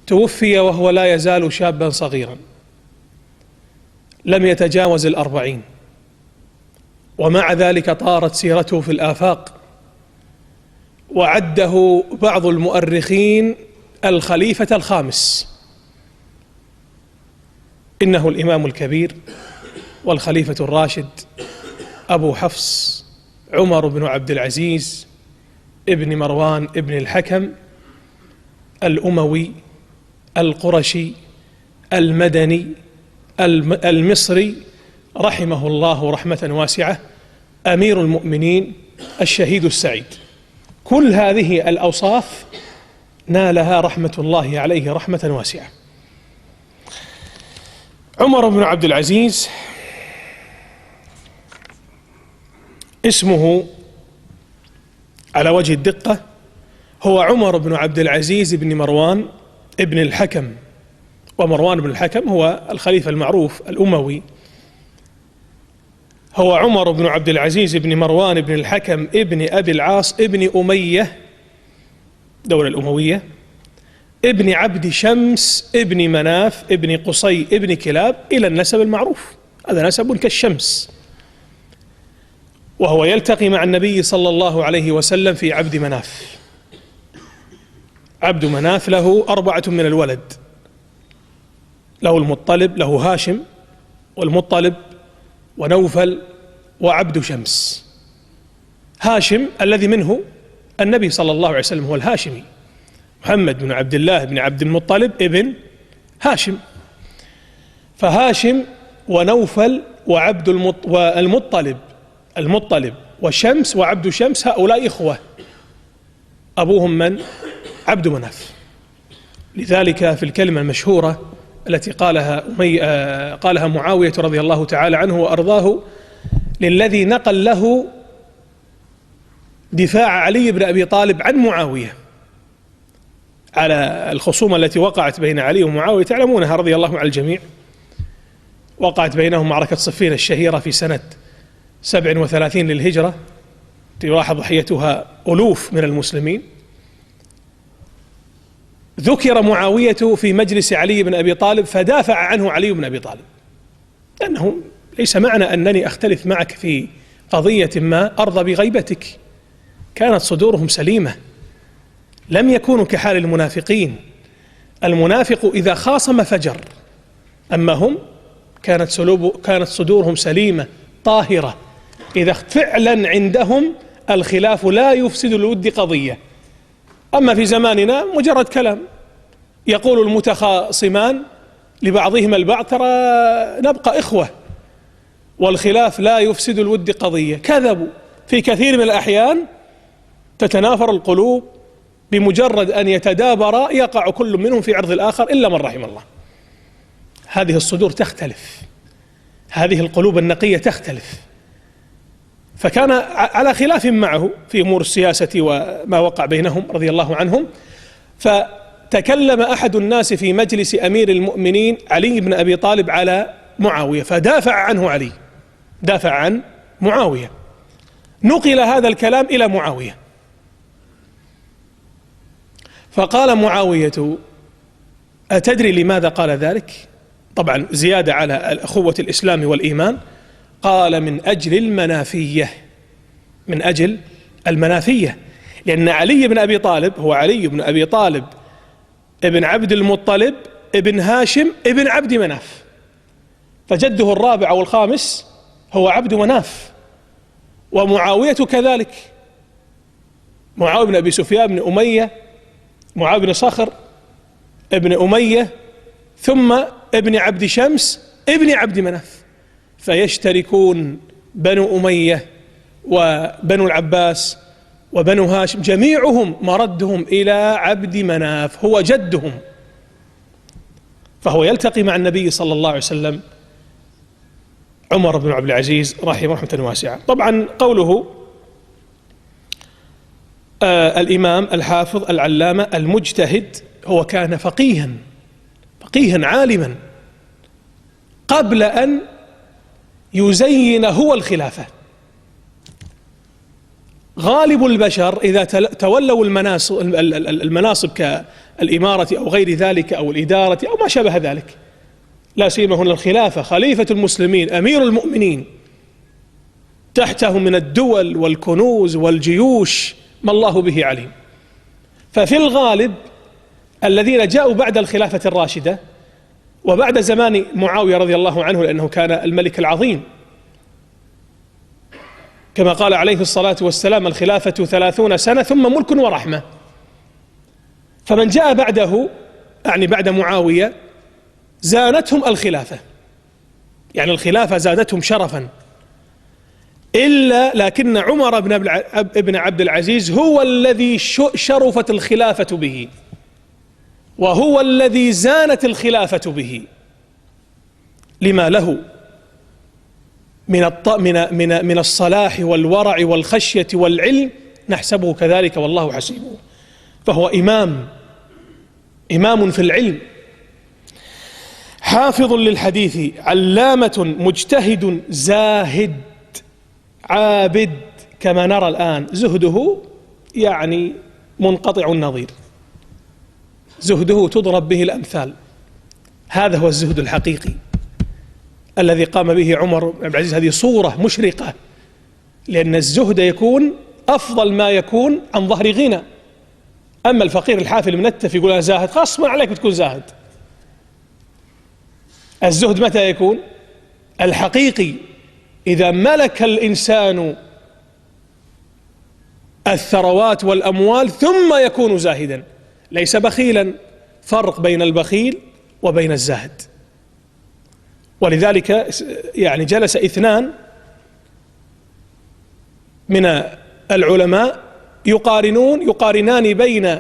توفي وهو لا يزال شابا صغيرا لم يتجاوز 40، ومع ذلك طارت سيرته في الآفاق، وعده بعض المؤرخين الخليفة الخامس. إنه الإمام الكبير والخليفة الراشد أبو حفص عمر بن عبد العزيز ابن مروان ابن الحكم الأموي القرشي المدني المصري رحمه الله رحمة واسعة، أمير المؤمنين الشهيد السعيد. كل هذه الأوصاف نالها رحمة الله عليه رحمة واسعة. عمر بن عبد العزيز اسمه على وجه الدقة هو عمر بن عبد العزيز بن مروان ابن الحكم، ومروان بن الحكم هو الخليفة المعروف الأموي. هو عمر بن عبد العزيز بن مروان بن الحكم ابن أبي العاص ابن أمية، دولة الأموية، ابن عبد شمس ابن مناف ابن قصي ابن كلاب، إلى النسب المعروف. هذا نسب كالشمس، وهو يلتقي مع النبي صلى الله عليه وسلم في عبد مناف. عبد مناف له 4 من الولد، له المطلب، له هاشم والمطلب ونوفل وعبد شمس. هاشم الذي منه النبي صلى الله عليه وسلم هو الهاشمي، محمد بن عبد الله بن عبد المطلب ابن هاشم. فهاشم ونوفل وعبد المطلب وشمس وعبد شمس هؤلاء إخوة، أبوهم من؟ عبد مناف. لذلك في الكلمة المشهورة التي قالها معاوية رضي الله تعالى عنه وأرضاه للذي نقل له دفاع علي بن أبي طالب عن معاوية على الخصومة التي وقعت بين علي ومعاوية، تعلمونها رضي الله عن الجميع. وقعت بينهم معركة صفين الشهيرة في سنة 37 للهجرة، راح ضحيتها ألوف من المسلمين. ذكر معاوية في مجلس علي بن أبي طالب فدافع عنه علي بن أبي طالب، لأنه ليس معنى أنني أختلف معك في قضية ما أرضى بغيبتك. كانت صدورهم سليمة، لم يكونوا كحال المنافقين. المنافق إذا خاصم فجر، أما هم كانت صدورهم سليمة طاهرة. إذا فعلا عندهم الخلاف لا يفسد الود قضية. أما في زماننا مجرد كلام، يقول المتخاصمان لبعضهما البعض ترى نبقى إخوة والخلاف لا يفسد الود قضية. كذبوا. في كثير من الأحيان تتنافر القلوب، بمجرد أن يتدابر يقع كل منهم في عرض الآخر إلا من رحم الله. هذه الصدور تختلف، هذه القلوب النقية تختلف. فكان على خلاف معه في أمور السياسة وما وقع بينهم رضي الله عنهم. فتكلم أحد الناس في مجلس أمير المؤمنين علي بن أبي طالب على معاوية، فدافع عنه علي، دافع عن معاوية. نقل هذا الكلام إلى معاوية، فقال معاوية: أتدري لماذا قال ذلك؟ طبعا زيادة على أخوة الإسلام والإيمان. قال: من أجل المنافية، من أجل المنافية، لأن علي بن أبي طالب هو علي بن أبي طالب ابن عبد المطلب ابن هاشم ابن عبد مناف، فجده الرابع والخامس هو عبد مناف. ومعاوية كذلك، معاوية بن أبي سفيان بن أمية، معاوية بن صخر ابن أمية، ثم ابن عبد شمس ابن عبد مناف. فيشتركون بنو أمية وبنو العباس وبنو هاشم جميعهم مردهم إلى عبد مناف، هو جدهم. فهو يلتقي مع النبي صلى الله عليه وسلم عمر بن عبد العزيز رحمه رحمة واسعة. طبعا قوله الإمام الحافظ العلامة المجتهد، هو كان فقيها عالما قبل أن يزين هو الخلافة. غالب البشر إذا تولوا المناصب الإمارة أو غير ذلك أو الإدارة أو ما شابه ذلك، لا سيما هنا الخلافة، خليفة المسلمين أمير المؤمنين، تحته من الدول والكنوز والجيوش ما الله به عليم. ففي الغالب الذين جاءوا بعد الخلافة الراشدة وبعد زمان معاوية رضي الله عنه، لأنه كان الملك العظيم كما قال عليه الصلاة والسلام: الخلافة 30 سنة ثم ملك ورحمة. فمن جاء بعده يعني بعد معاوية زانتهم الخلافة، يعني الخلافة زادتهم شرفا، لكن عمر بن عبد العزيز هو الذي شرفت الخلافة به، وهو الذي زانت الخلافة به، لما له من الصلاح والورع والخشية والعلم، نحسبه كذلك والله حسيبه. فهو إمام في العلم، حافظ للحديث، علامة، مجتهد، زاهد، عابد، كما نرى الآن زهده يعني منقطع النظير، زهده تضرب به الأمثال. هذا هو الزهد الحقيقي الذي قام به عمر بن عبد العزيز. هذه صورة مشرقة، لأن الزهد يكون أفضل ما يكون عن ظهر غنى. أما الفقير الحافل المنتف يقول أنا زاهد، غصبا عليك بتكون زاهد. الزهد متى يكون؟ الحقيقي إذا ملك الإنسان الثروات والأموال ثم يكون زاهدا، ليس بخيلا. فرق بين البخيل وبين الزاهد. ولذلك يعني جلس اثنان من العلماء يقارنان بين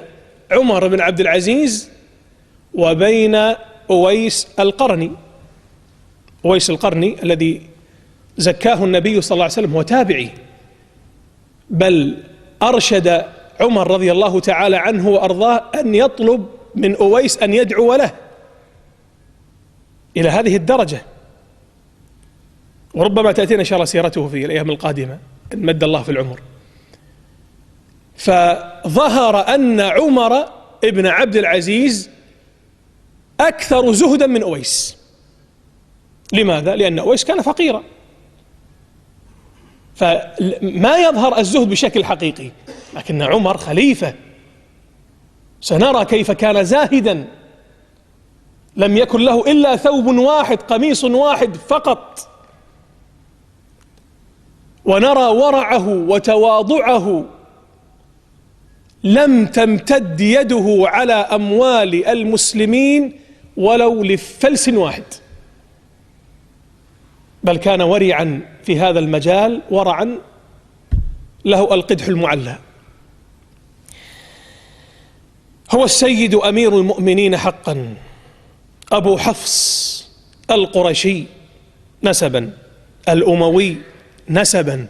عمر بن عبد العزيز وبين أويس القرني. أويس القرني الذي زكاه النبي صلى الله عليه وسلم هو تابعي، بل أرشد عمر رضي الله تعالى عنه وأرضاه أن يطلب من أويس أن يدعو له إلى هذه الدرجة. وربما تأتينا إن شاء الله سيرته في الأيام القادمة إن مد الله في العمر. فظهر أن عمر ابن عبد العزيز أكثر زهدا من أويس. لماذا؟ لأن أويس كان فقيرا، فما يظهر الزهد بشكل حقيقي، لكن عمر خليفة، سنرى كيف كان زاهدا، لم يكن له إلا ثوب واحد، قميص واحد فقط، ونرى ورعه وتواضعه، لم تمتد يده على أموال المسلمين ولو لفلس واحد، بل كان ورعا في هذا المجال، ورعا له القدح المعلى. هو السيد أمير المؤمنين حقا، أبو حفص القرشي نسبا، الأموي نسبا،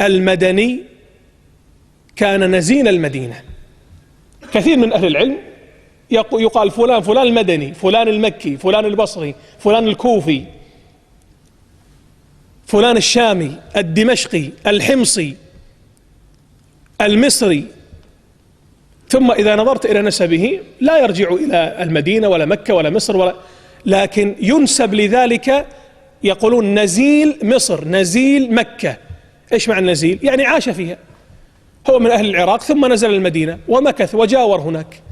المدني، كان نزين المدينة. كثير من أهل العلم يقال فلان المدني، فلان المكي، فلان البصري، فلان الكوفي، فلان الشامي، الدمشقي، الحمصي، المصري، ثم إذا نظرت إلى نسبه لا يرجع إلى المدينة ولا مكة ولا مصر لكن ينسب لذلك، يقولون نزيل مصر، نزيل مكة. إيش معنى نزيل؟ يعني عاش فيها، هو من أهل العراق ثم نزل المدينة ومكث وجاور هناك.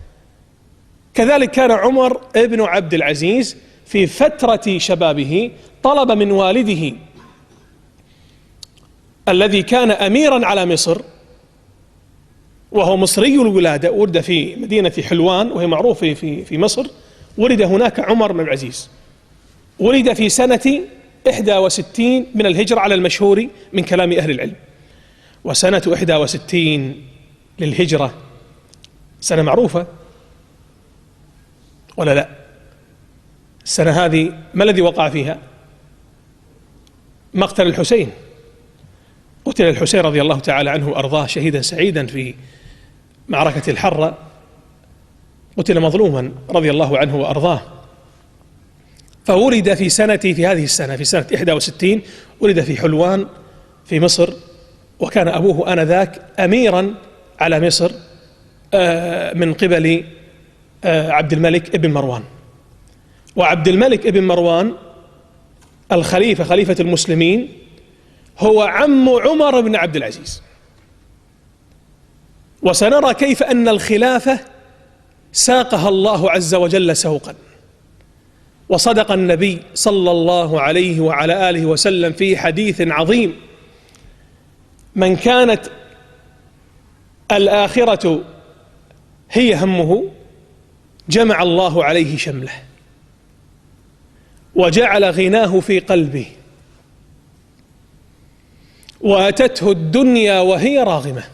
كذلك كان عمر ابن عبد العزيز في فترة شبابه طلب من والده الذي كان أميرا على مصر، وهو مصري الولادة، ولد في مدينة حلوان وهي معروفة في مصر، ولد هناك عمر بن عبد العزيز، ولد في سنة 61 من الهجرة على المشهور من كلام أهل العلم. وسنة 61 للهجرة سنة معروفة ولا لا؟ السنة هذه ما الذي وقع فيها؟ مقتل الحسين. قتل الحسين رضي الله تعالى عنه وأرضاه شهيدا سعيدا في معركة الحرة، قتل مظلوما رضي الله عنه وأرضاه. فولد في هذه السنة، في سنة 61 ولد في حلوان في مصر، وكان أبوه آنذاك أميرا على مصر من قبل عبد الملك ابن مروان. وعبد الملك ابن مروان الخليفة، خليفة المسلمين، هو عم عمر بن عبد العزيز. وسنرى كيف أن الخلافة ساقها الله عز وجل سوقا. وصدق النبي صلى الله عليه وعلى آله وسلم في حديث عظيم: من كانت الآخرة هي همه جمع الله عليه شمله وجعل غناه في قلبه، وأتته الدنيا وهي راغمة،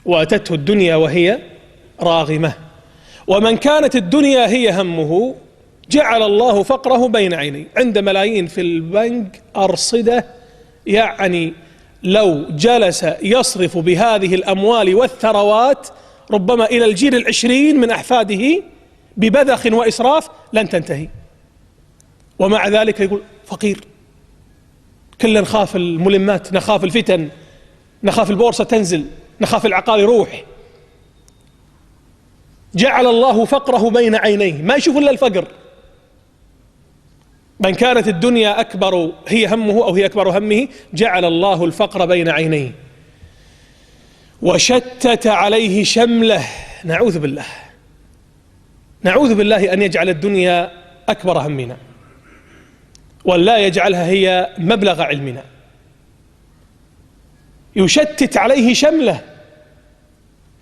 وأتته الدنيا وهي راغمة. ومن كانت الدنيا هي همه جعل الله فقره بين عينيه. عند ملايين في البنك أرصدة، يعني لو جلس يصرف بهذه الأموال والثروات ربما إلى الجيل 20 من أحفاده ببذخ وإسراف لن تنتهي، ومع ذلك يقول فقير. كلنا نخاف الملمات، نخاف الفتن، نخاف البورصة تنزل، نخاف العقار يروح. جعل الله فقره بين عينيه، ما يشوف إلا الفقر. من كانت الدنيا أكبر هي همه أو هي أكبر همه جعل الله الفقر بين عينيه وشتت عليه شمله. نعوذ بالله، نعوذ بالله أن يجعل الدنيا أكبر همنا ولا يجعلها هي مبلغ علمنا. يشتت عليه شمله،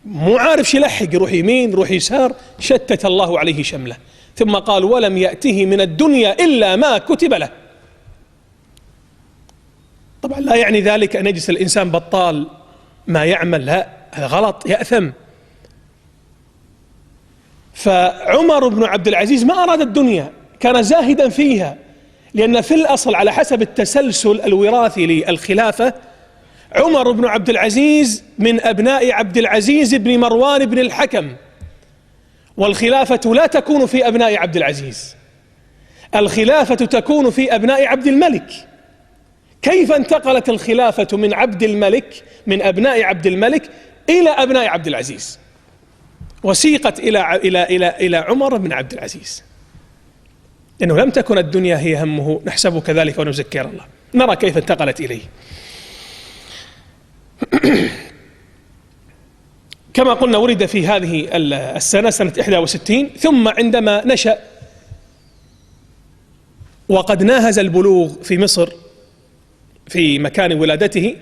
مو عارف شو يلحق، يروح يمين يروح يسار، شتت الله عليه شمله. ثم قال: ولم يأته من الدنيا إلا ما كتب له. طبعا لا يعني ذلك أن يجلس الإنسان بطال ما يعمل، لا، هذا غلط، يأثم. فعمر بن عبد العزيز ما أراد الدنيا، كان زاهدا فيها، لأن في الأصل على حسب التسلسل الوراثي للخلافة عمر بن عبد العزيز من أبناء عبد العزيز بن مروان بن الحكم، والخلافة لا تكون في أبناء عبد العزيز، الخلافة تكون في أبناء عبد الملك. كيف انتقلت الخلافة من عبد الملك، من أبناء عبد الملك إلى أبناء عبد العزيز، وسيقت إلى عمر بن عبد العزيز؟ إنه لم تكن الدنيا هي همه، نحسبه كذلك ونذكر الله. نرى كيف انتقلت إليه. كما قلنا ولد في هذه السنة، سنة 61، ثم عندما نشأ وقد ناهز البلوغ في مصر في مكان ولادته،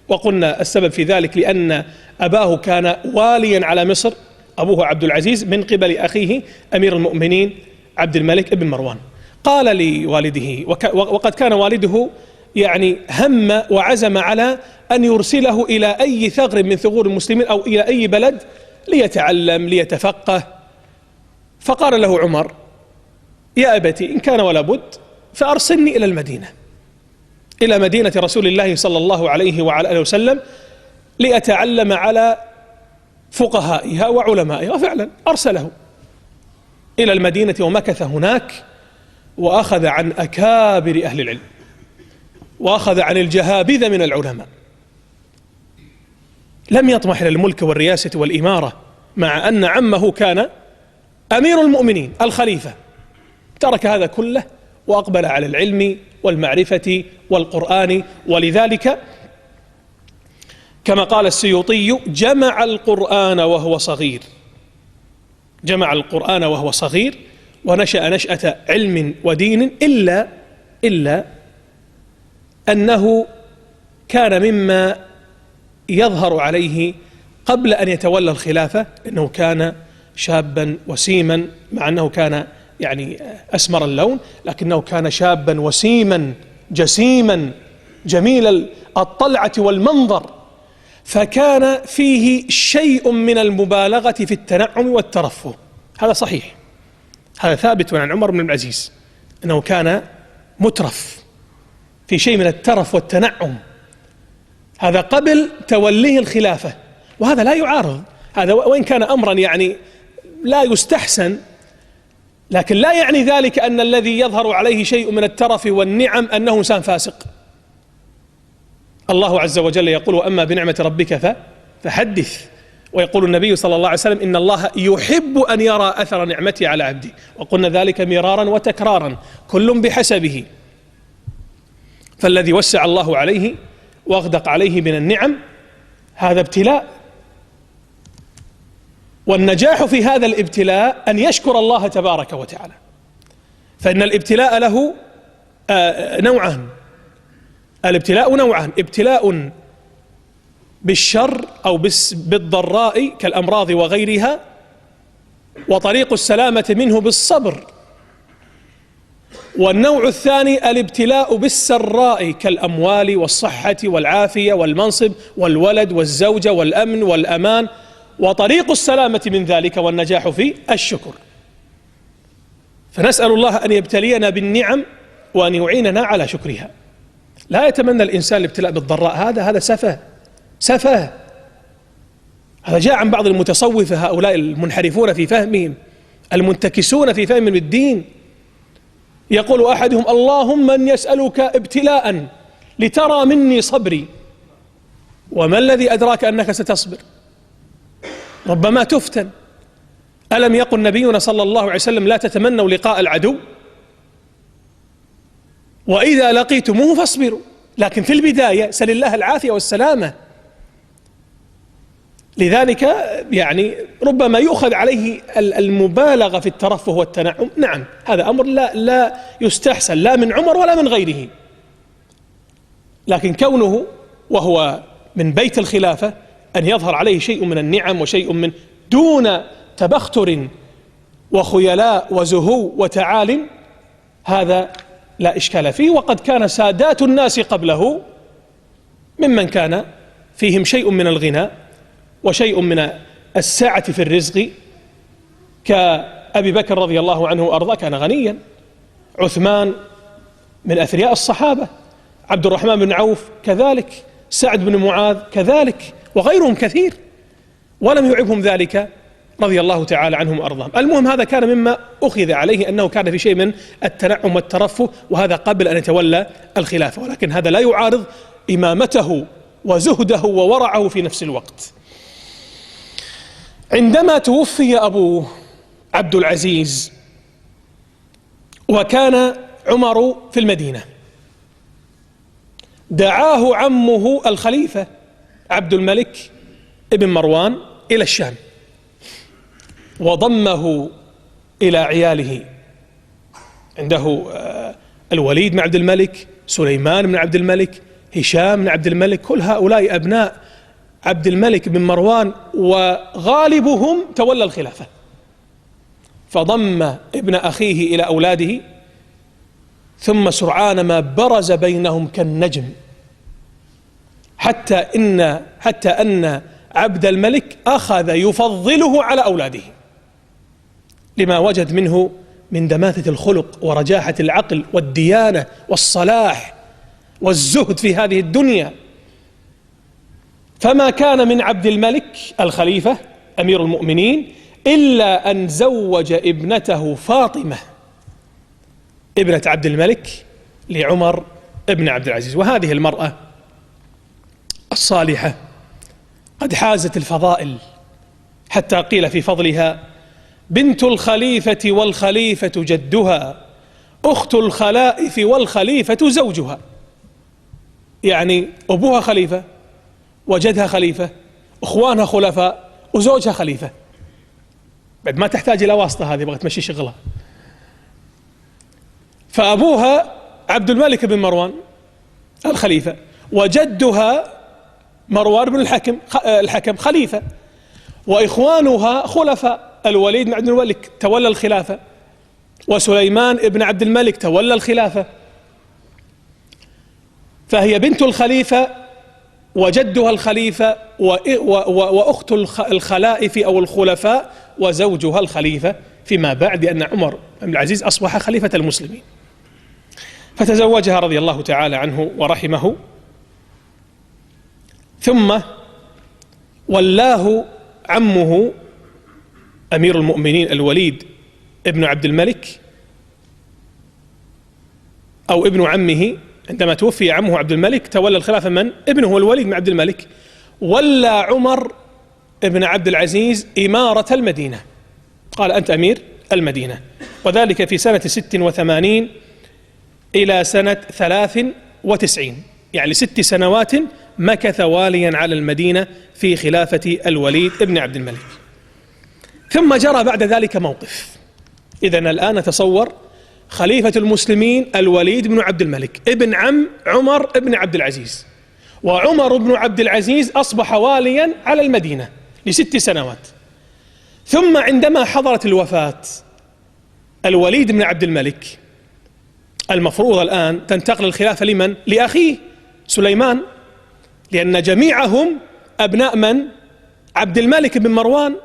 وقلنا السبب في ذلك لأن أباه كان واليا على مصر، أبوه عبد العزيز من قبل أخيه أمير المؤمنين عبد الملك ابن مروان. قال لوالده، وقد كان والده يعني هم وعزم على أن يرسله إلى أي ثغر من ثغور المسلمين أو إلى أي بلد ليتعلم ليتفقه. فقال له عمر: يا أبتي إن كان ولا بد فأرسلني إلى المدينة، إلى مدينة رسول الله صلى الله عليه وعلى آله وسلم، لأتعلم على فقهائها وعلمائها. وفعلا أرسله إلى المدينة ومكث هناك، وأخذ عن أكابر أهل العلم، وأخذ عن الجهابذة من العلماء. لم يطمح إلى الملك والرياسة والإمارة، مع أن عمه كان أمير المؤمنين الخليفة. ترك هذا كله وأقبل على العلم والمعرفة والقرآن. ولذلك كما قال السيوطي: جمع القرآن وهو صغير، جمع القرآن وهو صغير، ونشأ نشأة علم ودين، إلا أنه كان مما يظهر عليه قبل أن يتولى الخلافة أنه كان شابا وسيما، مع أنه كان يعني أسمر اللون، لكنه كان شابا وسيما جسيما جميل الطلعة والمنظر، فكان فيه شيء من المبالغة في التنعم والترفه. هذا صحيح، هذا ثابت عن عمر بن العزيز أنه كان مترف في شيء من الترف والتنعم، هذا قبل توليه الخلافة، وهذا لا يعارض هذا، وإن كان أمرا يعني لا يستحسن، لكن لا يعني ذلك أن الذي يظهر عليه شيء من الترف والنعم أنه إنسان فاسق. الله عز وجل يقول: وأما بنعمة ربك فحدث. ويقول النبي صلى الله عليه وسلم إن الله يحب أن يرى أثر نعمته على عبده، وقلنا ذلك مرارا وتكرارا، كل بحسبه. فالذي وسع الله عليه واغدق عليه من النعم هذا ابتلاء، والنجاح في هذا الابتلاء أن يشكر الله تبارك وتعالى. فإن الابتلاء له نوعان، الابتلاء نوعان: ابتلاء بالشر أو بالضراء كالأمراض وغيرها، وطريق السلامة منه بالصبر. والنوع الثاني الابتلاء بالسراء كالأموال والصحة والعافية والمنصب والولد والزوجة والأمن والأمان، وطريق السلامة من ذلك والنجاح في الشكر. فنسأل الله أن يبتلينا بالنعم وأن يعيننا على شكرها. لا يتمنى الإنسان الابتلاء بالضراء، هذا سفه. هذا جاء عن بعض المتصوفة، هؤلاء المنحرفون في فهمهم، المنتكسون في فهمهم الدين. يقول أحدهم: اللهم من يسألك ابتلاء لترى مني صبري. وما الذي أدراك أنك ستصبر؟ ربما تفتن. ألم يقل نبينا صلى الله عليه وسلم: لا تتمنوا لقاء العدو، وإذا لقيتموه فاصبروا. لكن في البداية سل الله العافية والسلامة. لذلك يعني ربما يؤخذ عليه المبالغة في الترفه والتنعم. نعم، هذا أمر لا يستحسن لا من عمر ولا من غيره، لكن كونه وهو من بيت الخلافة أن يظهر عليه شيء من النعم وشيء من دون تبختر وخيلاء وزهو وتعال، هذا لا إشكال فيه. وقد كان سادات الناس قبله ممن كان فيهم شيء من الغنى وشيء من السعة في الرزق، كأبي بكر رضي الله عنه وأرضاه كان غنيا، عثمان من أثرياء الصحابة، عبد الرحمن بن عوف كذلك، سعد بن معاذ كذلك، وغيرهم كثير، ولم يعبهم ذلك رضي الله تعالى عنهم وأرضاهم. المهم هذا كان مما أخذ عليه أنه كان في شيء من التنعم والترفه، وهذا قبل أن يتولى الخلافة، ولكن هذا لا يعارض إمامته وزهده وورعه في نفس الوقت. عندما توفي أبو عبد العزيز وكان عمر في المدينة، دعاه عمه الخليفة عبد الملك ابن مروان إلى الشام، وضمه إلى عياله. عنده الوليد بن عبد الملك، سليمان بن عبد الملك، هشام بن عبد الملك، كل هؤلاء أبناء عبد الملك بن مروان، وغالبهم تولى الخلافة. فضم ابن أخيه إلى أولاده، ثم سرعان ما برز بينهم كالنجم، حتى أن عبد الملك أخذ يفضله على أولاده لما وجد منه من دماثة الخلق ورجاحة العقل والديانة والصلاح والزهد في هذه الدنيا. فما كان من عبد الملك الخليفة أمير المؤمنين إلا أن زوج ابنته فاطمة ابنة عبد الملك لعمر ابن عبد العزيز. وهذه المرأة الصالحة قد حازت الفضائل، حتى قيل في فضلها: بنت الخليفة والخليفة جدها، أخت الخلائف والخليفة زوجها. يعني أبوها خليفة وجدها خليفة، أخوانها خلفاء، وزوجها خليفة، بعد ما تحتاج إلى واسطة، هذه بغت تمشي شغلها. فأبوها عبد الملك بن مروان الخليفة، وجدها مروان بن الحكم خليفة، وإخوانها خلفاء. الوليد بن عبد الملك تولى الخلافة، وسليمان بن عبد الملك تولى الخلافة. فهي بنت الخليفة وجدها الخليفة وأخت الخلائف أو الخلفاء وزوجها الخليفة، فيما بعد أن عمر بن العزيز أصبح خليفة المسلمين. فتزوجها رضي الله تعالى عنه ورحمه، ثم ولاه عمه أمير المؤمنين الوليد ابن عبد الملك، أو ابن عمه. عندما توفي عمه عبد الملك تولى الخلافة من؟ ابنه الوليد بن عبد الملك. ولى عمر بن عبد العزيز إمارة المدينة، قال أنت أمير المدينة، وذلك في سنة 86 إلى سنة 93، يعني 6 سنوات مكث واليا على المدينة في خلافة الوليد بن عبد الملك. ثم جرى بعد ذلك موقف. إذن الآن نتصور خليفة المسلمين الوليد بن عبد الملك ابن عم عمر بن عبد العزيز، وعمر بن عبد العزيز أصبح واليا على المدينة ل6 سنوات. ثم عندما حضرت الوفاة الوليد بن عبد الملك، المفروض الآن تنتقل الخلافة لمن؟ لأخيه سليمان، لأن جميعهم أبناء من؟ عبد الملك بن مروان.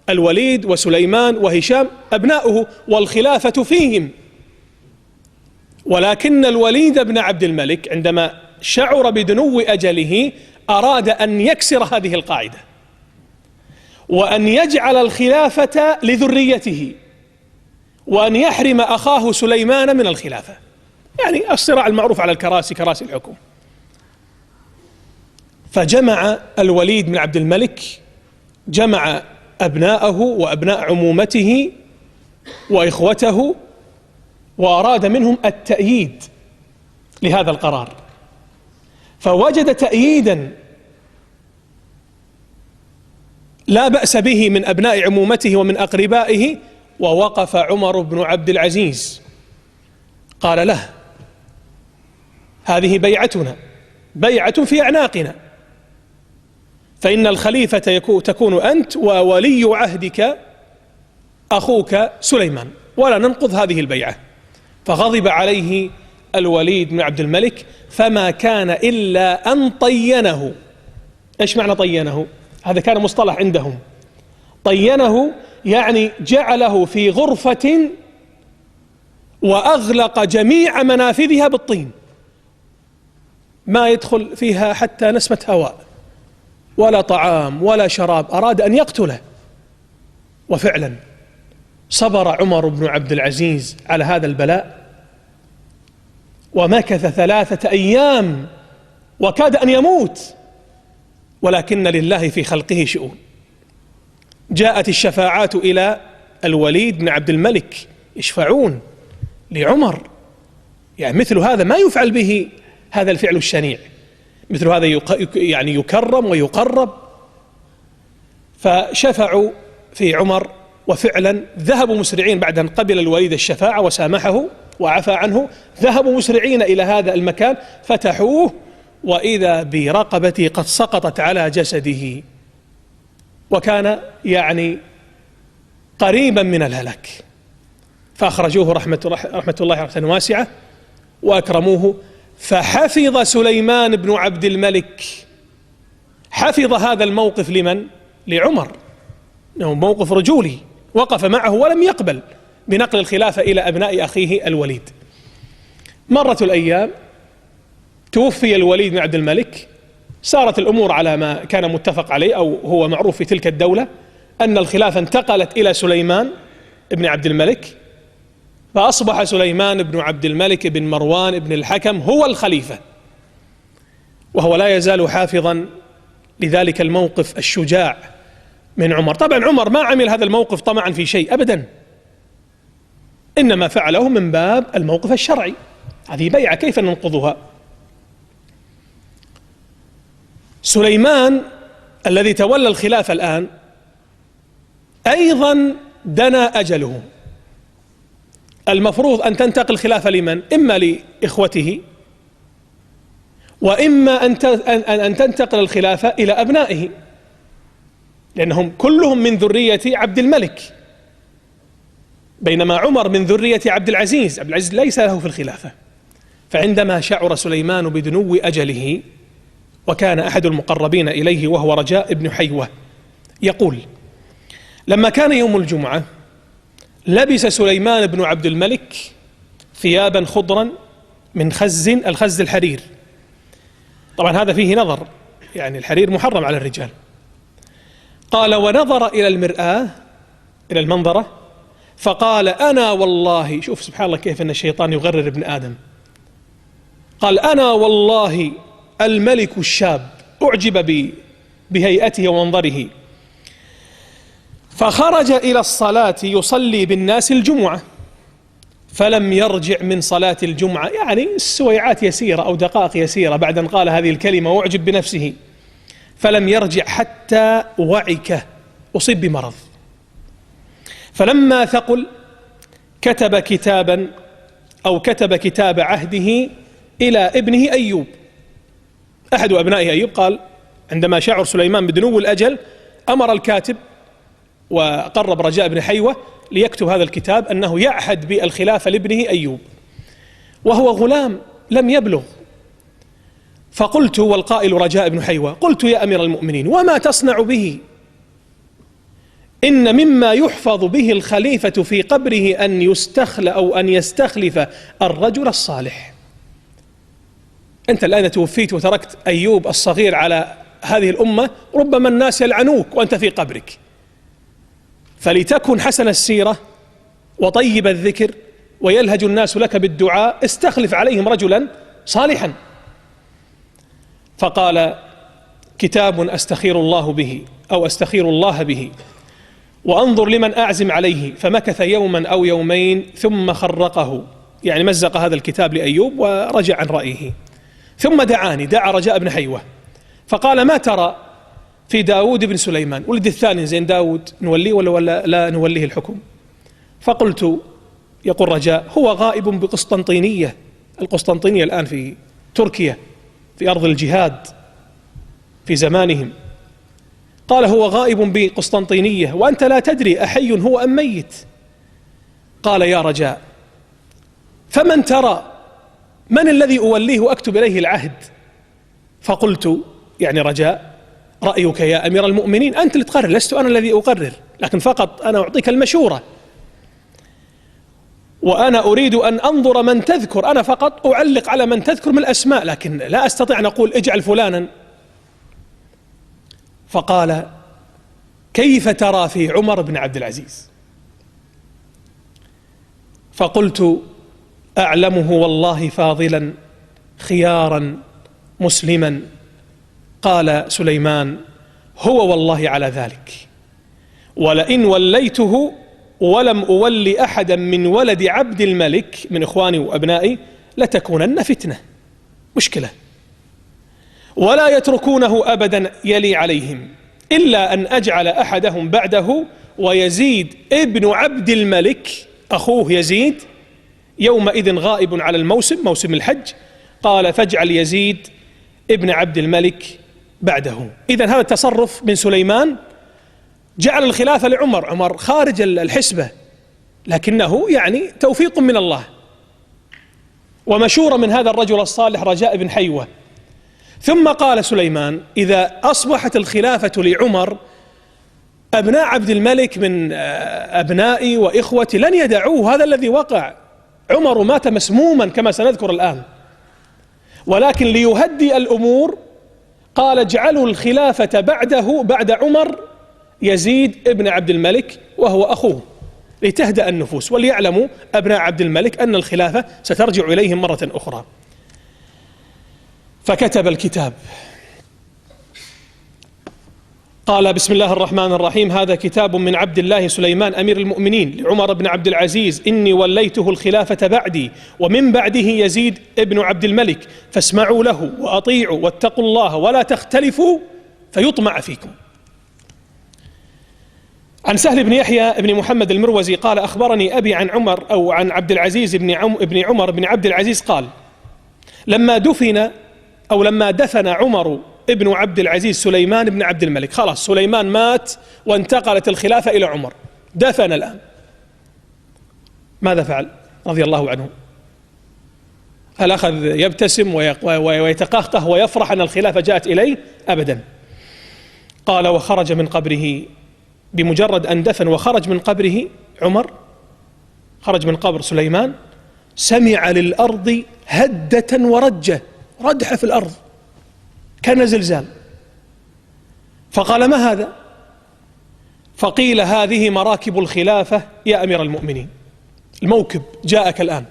الوليد وسليمان وهشام أبناؤه والخلافة فيهم. ولكن الوليد بن عبد الملك عندما شعر بدنو أجله أراد أن يكسر هذه القاعدة وأن يجعل الخلافة لذريته وأن يحرم أخاه سليمان من الخلافة، يعني الصراع المعروف على الكراسي، كراسي الحكم. فجمع الوليد بن عبد الملك، جمع أبناءه وأبناء عمومته وإخوته، وأراد منهم التأييد لهذا القرار، فوجد تأييدا لا بأس به من أبناء عمومته ومن أقربائه، ووقف عمر بن عبد العزيز قال له: هذه بيعتنا، بيعة في أعناقنا، فإن الخليفة تكون أنت وولي عهدك أخوك سليمان، ولا ننقض هذه البيعة. فغضب عليه الوليد بن عبد الملك، فما كان إلا أن طينه. إيش معنى طينه؟ هذا كان مصطلح عندهم. طينه يعني جعله في غرفة وأغلق جميع منافذها بالطين، ما يدخل فيها حتى نسمة هواء ولا طعام ولا شراب، أراد أن يقتله. وفعلا صبر عمر بن عبد العزيز على هذا البلاء، ومكث 3 أيام وكاد أن يموت، ولكن لله في خلقه شؤون. جاءت الشفاعات إلى الوليد بن عبد الملك، يشفعون لعمر، يعني مثل هذا ما يفعل به هذا الفعل الشنيع، مثل هذا يعني يكرم ويقرب. فشفعوا في عمر، وفعلا ذهبوا مسرعين بعد أن قبل الوليد الشفاعة وسامحه وعفى عنه، ذهبوا مسرعين إلى هذا المكان، فتحوه وإذا برقبتي قد سقطت على جسده، وكان يعني قريبا من الهلاك. فأخرجوه رحمة الله رحمة واسعة وأكرموه. فحفظ سليمان بن عبد الملك، حفظ هذا الموقف لمن؟ لعمر، إنه موقف رجولي، وقف معه ولم يقبل بنقل الخلافة إلى أبناء أخيه الوليد. مرت الأيام، توفي الوليد بن عبد الملك، سارت الأمور على ما كان متفق عليه أو هو معروف في تلك الدولة، أن الخلافة انتقلت إلى سليمان بن عبد الملك، فأصبح سليمان بن عبد الملك بن مروان بن الحكم هو الخليفة، وهو لا يزال حافظا لذلك الموقف الشجاع من عمر. طبعا عمر ما عمل هذا الموقف طمعا في شيء أبدا، إنما فعله من باب الموقف الشرعي، هذه بيعة كيف ننقضها؟ سليمان الذي تولى الخلافة الآن أيضا دنا أجله، المفروض أن تنتقل الخلافة لمن؟ إما لإخوته، وإما أن تنتقل الخلافة إلى أبنائه، لأنهم كلهم من ذرية عبد الملك، بينما عمر من ذرية عبد العزيز. عبد العزيز ليس له في الخلافة. فعندما شعر سليمان بدنو أجله، وكان أحد المقربين إليه وهو رجاء بن حيوة يقول: لما كان يوم الجمعة لبس سليمان بن عبد الملك ثيابا خضرا من الخز الحرير. طبعا هذا فيه نظر، يعني الحرير محرم على الرجال. قال: ونظر إلى المرآة، إلى المنظرة، فقال: أنا والله، شوف سبحان الله كيف أن الشيطان يغرر ابن آدم، قال: أنا والله الملك الشاب، أعجب بهيئته ومنظره، فخرج إلى الصلاة يصلي بالناس الجمعة، فلم يرجع من صلاة الجمعة، يعني سويعات يسيرة أو دقائق يسيرة بعد أن قال هذه الكلمة وأعجب بنفسه، فلم يرجع حتى وعك، أصيب بمرض. فلما ثقل كتب كتابا أو كتب كتاب عهده إلى ابنه أيوب، أحد أبنائه أيوب. قال عندما شعر سليمان بدنو الأجل أمر الكاتب وقرب رجاء بن حيوة ليكتب هذا الكتاب أنه يعهد بالخلافة لابنه أيوب، وهو غلام لم يبلغ. فقلت، والقائل رجاء بن حيوة، قلت يا أمير المؤمنين وما تصنع به؟ إن مما يحفظ به الخليفة في قبره أن يستخلف أو أن يستخلف الرجل الصالح. أنت الآن توفيت وتركت أيوب الصغير على هذه الأمة، ربما الناس يلعنوك وأنت في قبرك، فلتكن حسن السيرة وطيب الذكر ويلهج الناس لك بالدعاء، استخلف عليهم رجلا صالحا. فقال كتاب أستخير الله به أو أستخير الله به وأنظر لمن أعزم عليه. فمكث يوما أو يومين ثم خرقه، يعني مزق هذا الكتاب لأيوب ورجع عن رأيه. ثم دعاني، دعا رجاء بن حيوة فقال ما ترى في داود بن سليمان، ولد الثاني زين داود، نوليه ولا لا نوليه الحكم؟ فقلت، يقول رجاء، هو غائب بقسطنطينية، القسطنطينية الآن في تركيا في أرض الجهاد في زمانهم. قال هو غائب بقسطنطينية وأنت لا تدري أحي هو أم ميت. قال يا رجاء فمن ترى، من الذي أوليه وأكتب إليه العهد؟ فقلت يعني رجاء رأيك يا أمير المؤمنين، أنت اللي تقرر، لست أنا الذي أقرر، لكن فقط أنا أعطيك المشورة، وأنا أريد أن أنظر من تذكر، أنا فقط أعلق على من تذكر من الأسماء، لكن لا أستطيع أن أقول اجعل فلانا. فقال كيف ترى في عمر بن عبد العزيز؟ فقلت أعلمه والله فاضلا خيارا مسلما. قال سليمان هو والله على ذلك، ولئن وليته ولم أولي أحدا من ولد عبد الملك من إخواني وأبنائي لتكونن فتنة، مشكلة، ولا يتركونه أبدا يلي عليهم إلا أن أجعل أحدهم بعده، ويزيد ابن عبد الملك أخوه يزيد يومئذ غائب على الموسم، موسم الحج. قال فاجعل يزيد ابن عبد الملك بعده. إذن هذا التصرف من سليمان جعل الخلافة لعمر، عمر خارج الحسبة، لكنه يعني توفيق من الله ومشورة من هذا الرجل الصالح رجاء بن حيوة. ثم قال سليمان إذا أصبحت الخلافة لعمر أبناء عبد الملك من أبنائي وإخوتي لن يدعوه، هذا الذي وقع، عمر مات مسموما كما سنذكر الآن، ولكن ليهدئ الأمور قال اجعلوا الخلافة بعده بعد عمر يزيد ابن عبد الملك وهو أخوه، لتهدأ النفوس وليعلموا أبناء عبد الملك أن الخلافة سترجع إليهم مرة أخرى. فكتب الكتاب، قال بسم الله الرحمن الرحيم هذا كتاب من عبد الله سليمان أمير المؤمنين لعمر بن عبد العزيز، إني وليته الخلافة بعدي ومن بعده يزيد ابن عبد الملك، فاسمعوا له وأطيعوا واتقوا الله ولا تختلفوا فيطمع فيكم. عن سهل بن يحيى بن محمد المروزي قال أخبرني أبي عن عمر أو عن عبد العزيز بن عمر بن عبد العزيز قال لما دفن عمر ابن عبد العزيز سليمان بن عبد الملك، خلاص سليمان مات وانتقلت الخلافة إلى عمر، دفن الآن، ماذا فعل رضي الله عنه؟ هل أخذ يبتسم ويتقهقه ويفرح أن الخلافة جاءت إليه؟ أبدا. قال وخرج من قبره، بمجرد أن دفن وخرج من قبره عمر، خرج من قبر سليمان، سمع للأرض هدة ورجة، ردحة في الأرض كان زلزال، فقال ما هذا؟ فقيل هذه مراكب الخلافة يا أمير المؤمنين، الموكب جاءك الآن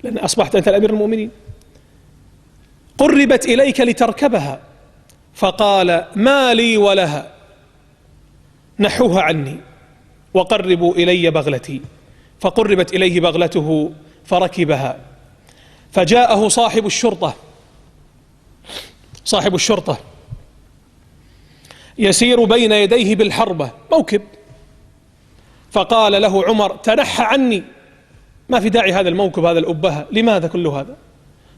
لأن أصبحت أنت الأمير المؤمنين، قربت إليك لتركبها. فقال ما لي ولها، نحوها عني وقربوا إلي بغلتي. فقربت إليه بغلته فركبها، فجاءه صاحب الشرطة يسير بين يديه بالحربة موكب، فقال له عمر: تنحى عني، ما في داعي هذا الموكب، هذا الأبهة، لماذا كل هذا؟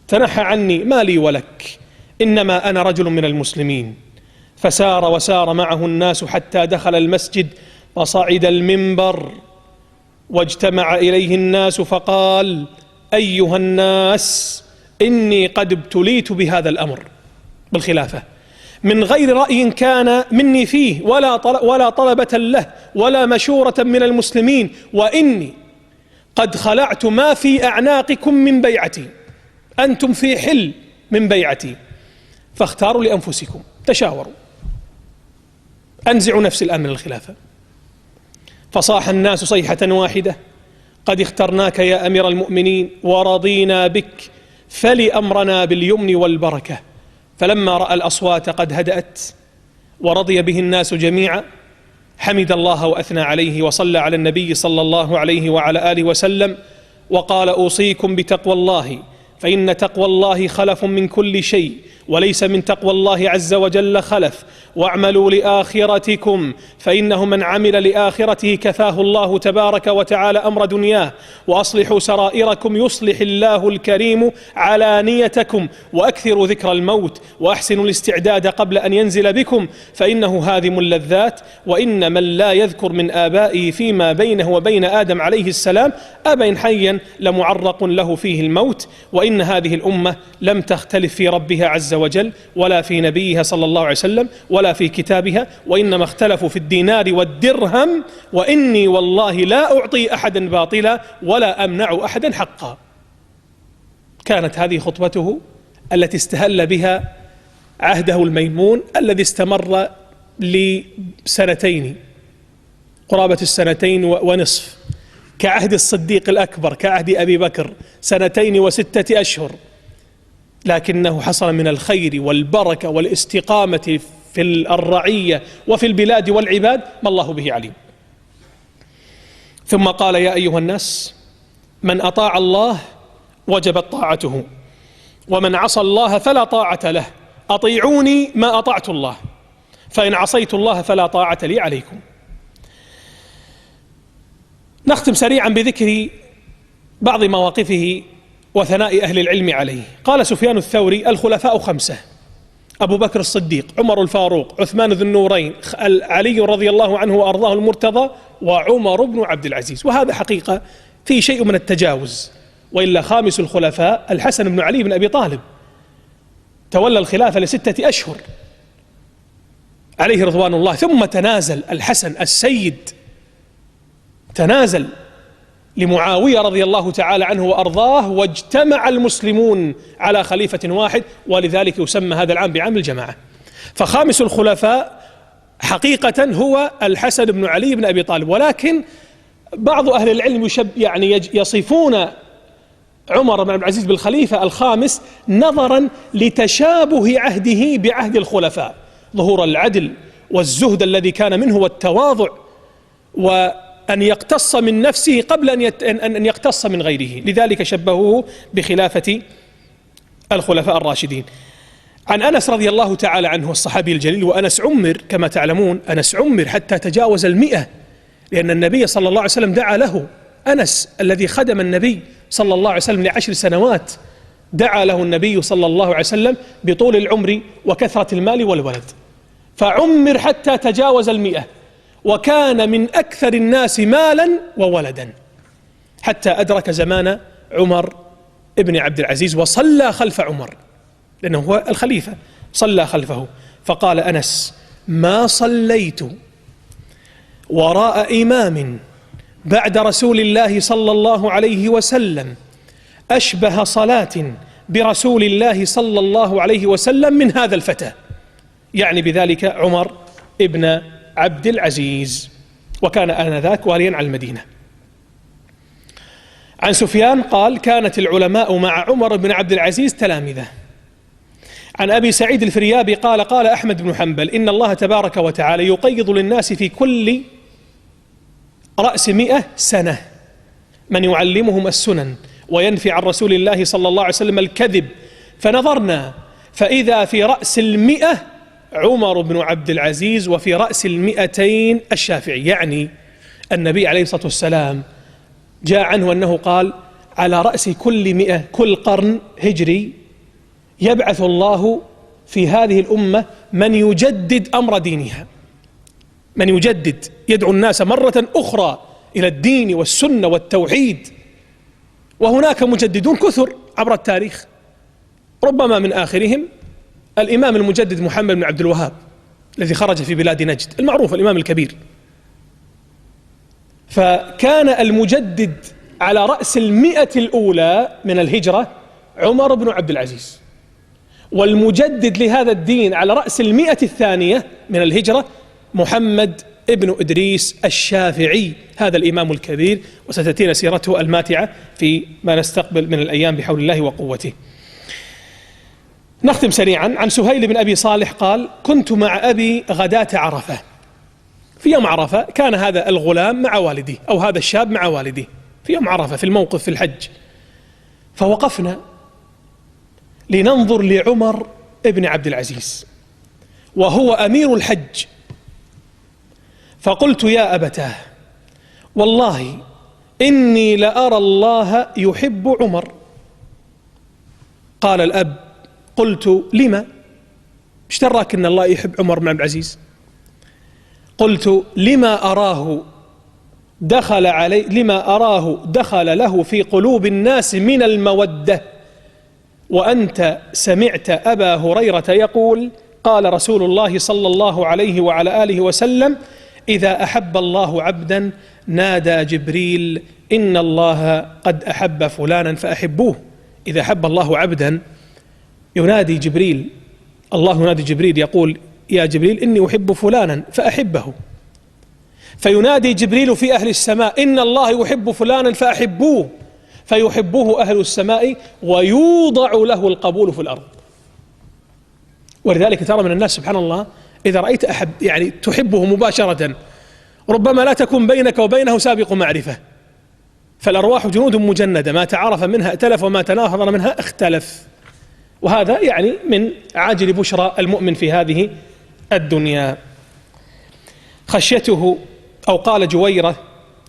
تنحى عني، ما لي ولك، إنما أنا رجل من المسلمين. فسار وسار معه الناس حتى دخل المسجد، فصعد المنبر واجتمع إليه الناس فقال: أيها الناس، إني قد ابتليت بهذا الأمر بالخلافة من غير رأي كان مني فيه ولا طلبة له ولا مشورة من المسلمين، وإني قد خلعت ما في أعناقكم من بيعتي، أنتم في حل من بيعتي، فاختاروا لأنفسكم، تشاوروا، أنزعوا نفسي الآن من الخلافة. فصاح الناس صيحة واحدة: قد اخترناك يا أمير المؤمنين ورضينا بك، فلأمرنا باليمن والبركة. فلما رأى الأصوات قد هدأت ورضي به الناس جميعا، حمد الله وأثنى عليه وصلى على النبي صلى الله عليه وعلى آله وسلم، وقال: أوصيكم بتقوى الله، فإن تقوى الله خلف من كل شيء، وليس من تقوى الله عز وجل خلف، واعملوا لآخرتكم، فإنه من عمل لآخرته كفاه الله تبارك وتعالى أمر دنياه، وأصلحوا سرائركم يصلح الله الكريم علانيتكم، وأكثروا ذكر الموت، وأحسنوا الاستعداد قبل أن ينزل بكم، فإنه هادم اللذات، وإن من لا يذكر من آبائه فيما بينه وبين آدم عليه السلام أبا حيا لمعرق له فيه الموت. وإن هذه الأمة لم تختلف في ربها عز وجل ولا في نبيها صلى الله عليه وسلم ولا في كتابها، وإنما اختلفوا في الدينار والدرهم، وإني والله لا أعطي أحدا باطلا ولا أمنع أحدا حقا. كانت هذه خطبته التي استهل بها عهده الميمون الذي استمر لسنتين، قرابة السنتين ونصف، كعهد الصديق الأكبر، كعهد أبي بكر 2 و6 أشهر، لكنه حصل من الخير والبركة والاستقامة في الرعية وفي البلاد والعباد ما الله به عليم. ثم قال: يا أيها الناس، من أطاع الله وجبت طاعته، ومن عصى الله فلا طاعة له، أطيعوني ما أطعت الله، فإن عصيت الله فلا طاعة لي عليكم. نختم سريعا بذكر بعض مواقفه وثناء أهل العلم عليه. قال سفيان الثوري: الخلفاء 5: أبو بكر الصديق، عمر الفاروق، عثمان ذو النورين، علي رضي الله عنه وأرضاه المرتضى، وعمر بن عبد العزيز. وهذا حقيقة فيه شيء من التجاوز، وإلا خامس الخلفاء الحسن بن علي بن أبي طالب، تولى الخلافة ل6 أشهر عليه رضوان الله، ثم تنازل الحسن السيد، تنازل لمعاوية رضي الله تعالى عنه وأرضاه، واجتمع المسلمون على خليفة واحد، ولذلك يسمى هذا العام بعام الجماعة. فخامس الخلفاء حقيقة هو الحسن بن علي بن أبي طالب، ولكن بعض أهل العلم يصفون عمر بن عبد العزيز بالخليفة الخامس نظرا لتشابه عهده بعهد الخلفاء، ظهور العدل والزهد الذي كان منه والتواضع، وأن يقتص من نفسه قبل أن يقتص من غيره، لذلك شبهوه بخلافة الخلفاء الراشدين. عن أنس رضي الله تعالى عنه الصحابي الجليل، وأنس عمر كما تعلمون، أنس عمر حتى تجاوز 100، لأن النبي صلى الله عليه وسلم دعا له. أنس الذي خدم النبي صلى الله عليه وسلم ل10 سنوات، دعا له النبي صلى الله عليه وسلم بطول العمر وكثرة المال والولد، فعمر حتى تجاوز 100، وكان من أكثر الناس مالا وولدا، حتى أدرك زمان عمر ابن عبد العزيز وصلى خلف عمر، لأنه هو الخليفة، صلى خلفه. فقال أنس: ما صليت وراء إمام بعد رسول الله صلى الله عليه وسلم أشبه صلاة برسول الله صلى الله عليه وسلم من هذا الفتى، يعني بذلك عمر ابن عبد العزيز، وكان آنذاك واليا على المدينة. عن سفيان قال: كانت العلماء مع عمر بن عبد العزيز تلامذة، عن أبي سعيد الفريابي قال قال أحمد بن حنبل إن الله تبارك وتعالى يقيض للناس في كل رأس 100 سنة من يعلمهم السنن وينفي عن رسول الله صلى الله عليه وسلم الكذب، فنظرنا فإذا في رأس 100 عمر بن عبد العزيز وفي رأس 200 الشافعي. يعني النبي عليه الصلاة والسلام جاء عنه أنه قال على رأس كل 100 كل قرن هجري يبعث الله في هذه الأمة من يجدد أمر دينها، من يجدد يدعو الناس مرة أخرى إلى الدين والسنة والتوحيد. وهناك مجددون كثر عبر التاريخ، ربما من آخرهم الإمام المجدد محمد بن عبد الوهاب الذي خرج في بلاد نجد المعروف الإمام الكبير. فكان المجدد على رأس 100 الأولى من الهجرة عمر بن عبد العزيز، والمجدد لهذا الدين على رأس 100 الثانية من الهجرة محمد ابن إدريس الشافعي، هذا الإمام الكبير، وستأتينا سيرته الماتعة في ما نستقبل من الأيام بحول الله وقوته. نختم سريعا. عن سهيل بن أبي صالح قال كنت مع أبي غداة عرفة، في يوم عرفة كان هذا الغلام مع والديه أو هذا الشاب مع والديه في يوم عرفة في الموقف في الحج، فوقفنا لننظر لعمر ابن عبد العزيز وهو أمير الحج، فقلت يا أبتاه والله إني لأرى الله يحب عمر. قال الأب قلت لما؟ ايش دراك إن الله يحب عمر بن عبد العزيز؟ قلت لما أراه دخل له في قلوب الناس من المودة، وأنت سمعت أبا هريرة يقول قال رسول الله صلى الله عليه وعلى آله وسلم إذا أحب الله عبدا نادى جبريل إن الله قد أحب فلانا فأحبوه. إذا أحب الله عبدا ينادي جبريل، الله ينادي جبريل يقول يا جبريل إني أحب فلانا فأحبه، فينادي جبريل في أهل السماء إن الله يحب فلانا فأحبوه، فيحبه أهل السماء ويوضع له القبول في الأرض. ولذلك ترى من الناس سبحان الله إذا رأيت أحد يعني تحبه مباشرة ربما لا تكون بينك وبينه سابق معرفة، فالأرواح جنود مجندة ما تعارف منها ائتلف وما تنافر منها اختلف، وهذا يعني من عاجل بشرى المؤمن في هذه الدنيا. خشيته أو قال جويرة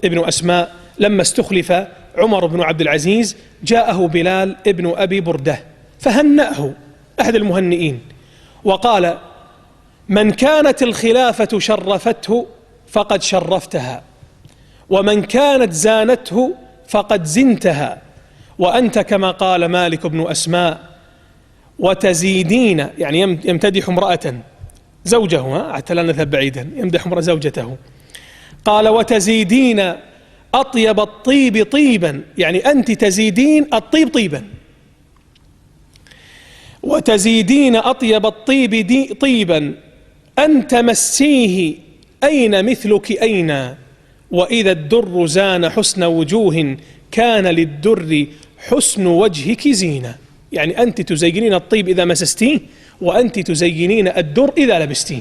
ابن أسماء لما استخلف عمر بن عبد العزيز جاءه بلال ابن أبي بردة فهنأه أحد المهنئين وقال من كانت الخلافة شرفته فقد شرفتها، ومن كانت زانته فقد زنتها، وأنت كما قال مالك بن أسماء وتزيدين، يعني يمتدح امرأة زوجه حتى لا نذهب بعيدا، يمدح امرأة زوجته، قال وتزيدين أطيب الطيب طيبا، يعني أنت تزيدين الطيب طيبا، وتزيدين أطيب الطيب طيبا أن تمسيه أين مثلك أين، وإذا الدر زان حسن وجوه كان للدر حسن وجهك زينة، يعني أنت تزينين الطيب إذا مسستيه وأنت تزينين الدر إذا لبستيه.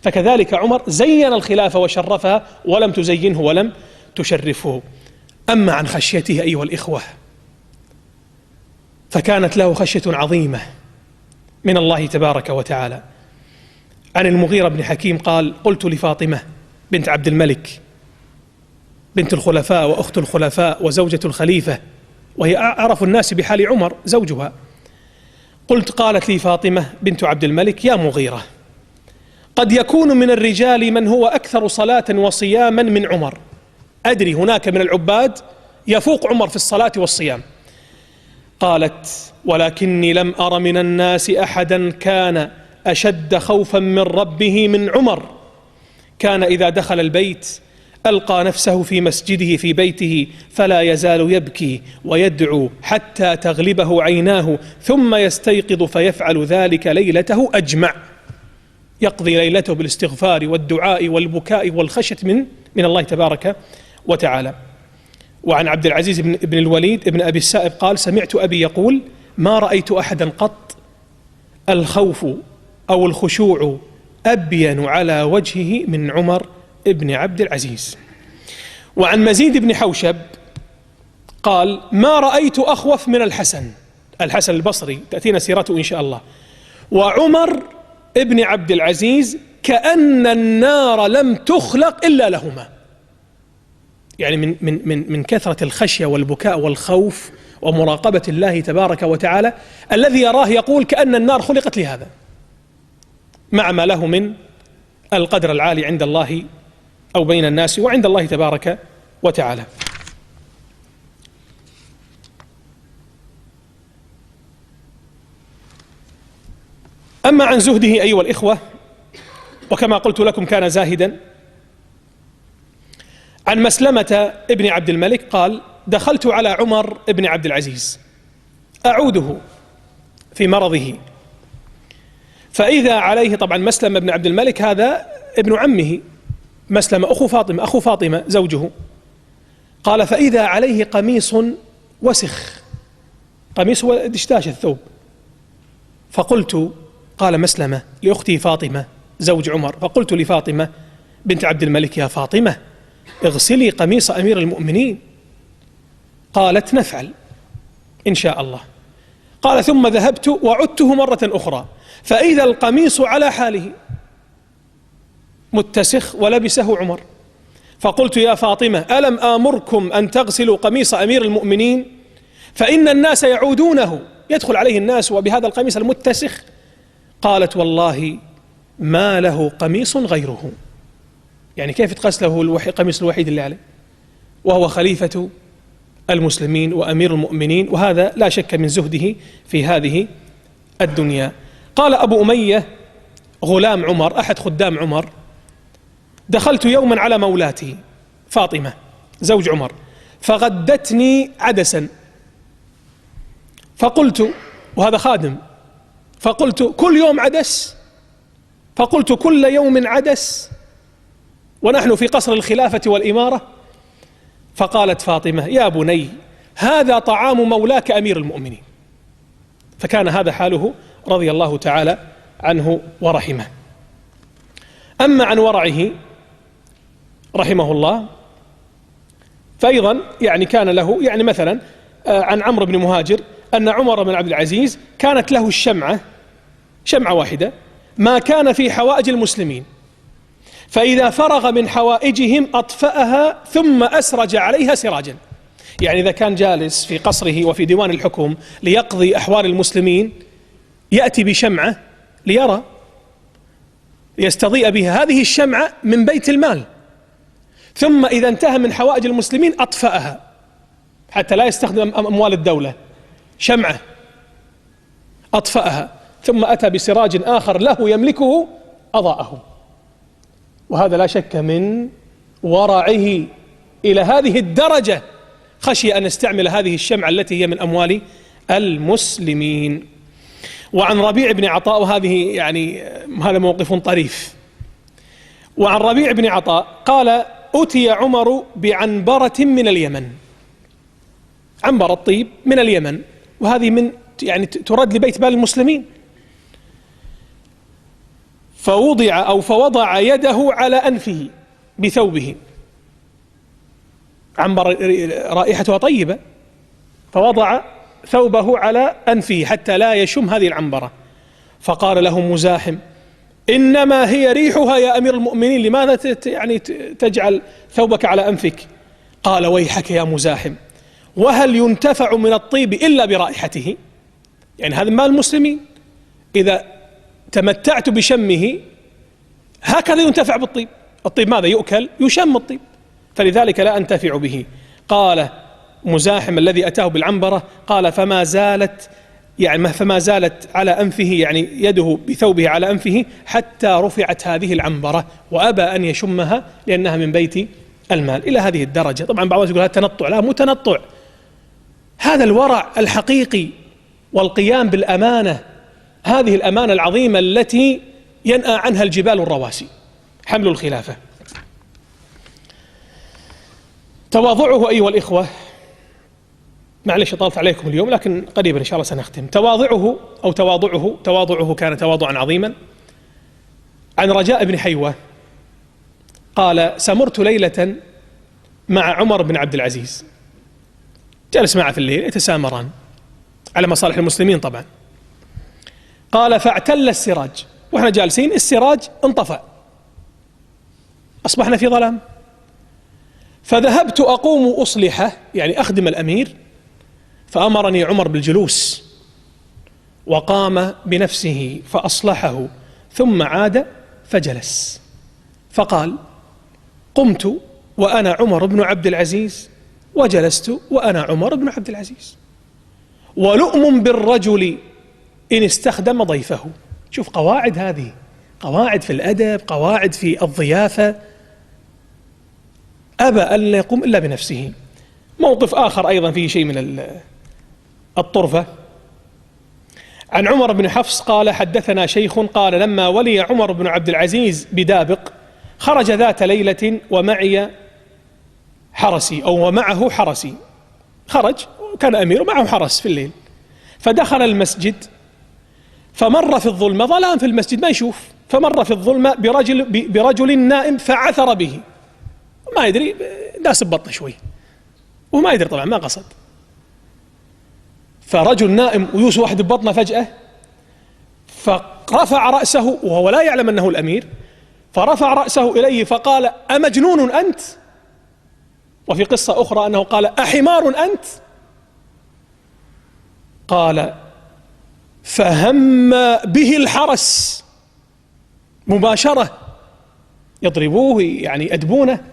فكذلك عمر زين الخلافة وشرفها ولم تزينه ولم تشرفه. أما عن خشيته أيها الإخوة فكانت له خشية عظيمة من الله تبارك وتعالى. عن المغيرة بن حكيم قال قلت لفاطمة بنت عبد الملك بنت الخلفاء وأخت الخلفاء وزوجة الخليفة وهي أعرف الناس بحال عمر زوجها، قالت لي فاطمة بنت عبد الملك يا مغيرة قد يكون من الرجال من هو أكثر صلاة وصياما من عمر، أدري هناك من العباد يفوق عمر في الصلاة والصيام. قالت ولكني لم أر من الناس أحدا كان أشد خوفا من ربه من عمر، كان إذا دخل البيت ألقى نفسه في مسجده في بيته فلا يزال يبكي ويدعو حتى تغلبه عيناه ثم يستيقظ فيفعل ذلك ليلته أجمع، يقضي ليلته بالاستغفار والدعاء والبكاء والخشية من الله تبارك وتعالى. وعن عبد العزيز بن الوليد بن أبي السائب قال سمعت أبي يقول ما رأيت أحدا قط الخوف أو الخشوع أبين على وجهه من عمر بن عبد العزيز. وعن مزيد بن حوشب قال: ما رأيت أخوف من الحسن البصري، تأتينا سيرته إن شاء الله، وعمر بن عبد العزيز كأن النار لم تخلق إلا لهما. يعني من كثرة الخشية والبكاء والخوف ومراقبة الله تبارك وتعالى الذي يراه يقول كأن النار خلقت لهذا، مع ما له من القدر العالي عند الله أو بين الناس وعند الله تبارك وتعالى. أما عن زهده أيها الإخوة، وكما قلت لكم كان زاهدا. عن مسلمة ابن عبد الملك قال: دخلت على عمر بن عبد العزيز أعوده في مرضه، فإذا عليه، طبعا مسلمة بن عبد الملك هذا ابن عمه مسلمة أخو فاطمة زوجه، قال: فإذا عليه قميص وسخ، قميص هو دشداش الثوب، فقلت، قال مسلمة لأختي فاطمة زوج عمر، فقلت لفاطمة بنت عبد الملك: يا فاطمة اغسلي قميص أمير المؤمنين. قالت: نفعل إن شاء الله. قال: ثم ذهبت وعدته مرة أخرى فإذا القميص على حاله متسخ ولبسه عمر، فقلت: يا فاطمة ألم آمركم أن تغسلوا قميص أمير المؤمنين فإن الناس يعودونه، يدخل عليه الناس وبهذا القميص المتسخ. قالت: والله ما له قميص غيره. يعني كيف تغسله القميص الوحيد اللي عليه وهو خليفة المسلمين وأمير المؤمنين، وهذا لا شك من زهده في هذه الدنيا. قال أبو أمية غلام عمر أحد خدام عمر: دخلت يوما على مولاتي فاطمة زوج عمر فغدتني عدسا، فقلت، وهذا خادم، فقلت: كل يوم عدس؟ فقلت: كل يوم عدس ونحن في قصر الخلافة والإمارة؟ فقالت فاطمة: يا بني هذا طعام مولاك أمير المؤمنين. فكان هذا حاله رضي الله تعالى عنه ورحمه. أما عن ورعه رحمه الله فأيضا يعني كان له، يعني مثلا عن عمرو بن مهاجر أن عمر بن عبد العزيز كانت له شمعة واحدة ما كان في حوائج المسلمين، فإذا فرغ من حوائجهم أطفأها ثم أسرج عليها سراجا. يعني إذا كان جالس في قصره وفي ديوان الحكم ليقضي أحوال المسلمين يأتي بشمعة ليرى يستضيء بها، هذه الشمعة من بيت المال، ثم إذا انتهى من حوائج المسلمين أطفأها حتى لا يستخدم أموال الدولة، شمعة أطفأها ثم أتى بسراج آخر له يملكه أضاءه. وهذا لا شك من ورعه إلى هذه الدرجة، خشي أن يستعمل هذه الشمعة التي هي من أموال المسلمين. وعن ربيع بن عطاء، وهذه يعني هذا موقف طريف، وعن ربيع بن عطاء قال: أتي عمر بعنبرة من اليمن، عنبر الطيب من اليمن، وهذه من يعني ترد لبيت مال المسلمين، فوضع يده على أنفه بثوبه، عنبر رائحتها طيبة، فوضع ثوبه على أنفه حتى لا يشم هذه العنبرة، فقال له مزاحم: إنما هي ريحها يا أمير المؤمنين، لماذا يعني تجعل ثوبك على أنفك؟ قال: ويحك يا مزاحم، وهل ينتفع من الطيب إلا برائحته؟ يعني هذا مال المسلمين، إذا تمتعت بشمه هكذا ينتفع بالطيب. الطيب ماذا يؤكل؟ يشم الطيب، فلذلك لا أنتفع به. قال مزاحم الذي أتاه بالعنبرة، قال: فما زالت على أنفه، يعني يده بثوبه على أنفه حتى رفعت هذه العنبرة، وأبى أن يشمها لأنها من بيت المال. إلى هذه الدرجة. طبعا بعض الناس يقول هذا تنطع، لا، مو تنطع، هذا الورع الحقيقي والقيام بالأمانة، هذه الأمانة العظيمة التي ينأى عنها الجبال الرواسي، حمل الخلافة. تواضعه أيها الإخوة معلش طالت عليكم اليوم لكن قريبا إن شاء الله سنختم. تواضعه كان تواضعا عظيما. عن رجاء بن حيوة قال: سمرت ليلة مع عمر بن عبد العزيز، جلس معه في الليل يتسامران على مصالح المسلمين طبعا. قال: فاعتل السراج، وإحنا جالسين السراج انطفأ، أصبحنا في ظلام، فذهبت أقوم أصلحه يعني أخدم الأمير، فأمرني عمر بالجلوس، وقام بنفسه فأصلحه ثم عاد فجلس، فقال: قمت وأنا عمر بن عبد العزيز، وجلست وأنا عمر بن عبد العزيز، ولؤم بالرجل إن استخدم ضيفه. شوف قواعد، هذه قواعد في الأدب، قواعد في الضيافة. أبى أن لا يقوم إلا بنفسه. موقف آخر أيضا فيه شيء من الطرفة. عن عمر بن حفص قال: حدثنا شيخ قال: لما ولي عمر بن عبد العزيز بدابق خرج ذات ليلة ومعي حرسي، أو ومعه حرسي، خرج كان أمير ومعه حرس في الليل، فدخل المسجد فمر في الظلمة، ظلام في المسجد ما يشوف، فمر في الظلمة برجل نائم فعثر به، ما يدري، داس ببطنه شوي وما يدري طبعا، ما قصد، فرجل نائم ويوسف واحد ببطنه فجأة، فرفع رأسه وهو لا يعلم أنه الأمير، فرفع رأسه إليه فقال: أمجنون أنت؟ وفي قصة أخرى أنه قال: أحمار أنت؟ قال: فهم به الحرس مباشرة، يضربوه يعني يأدبونه،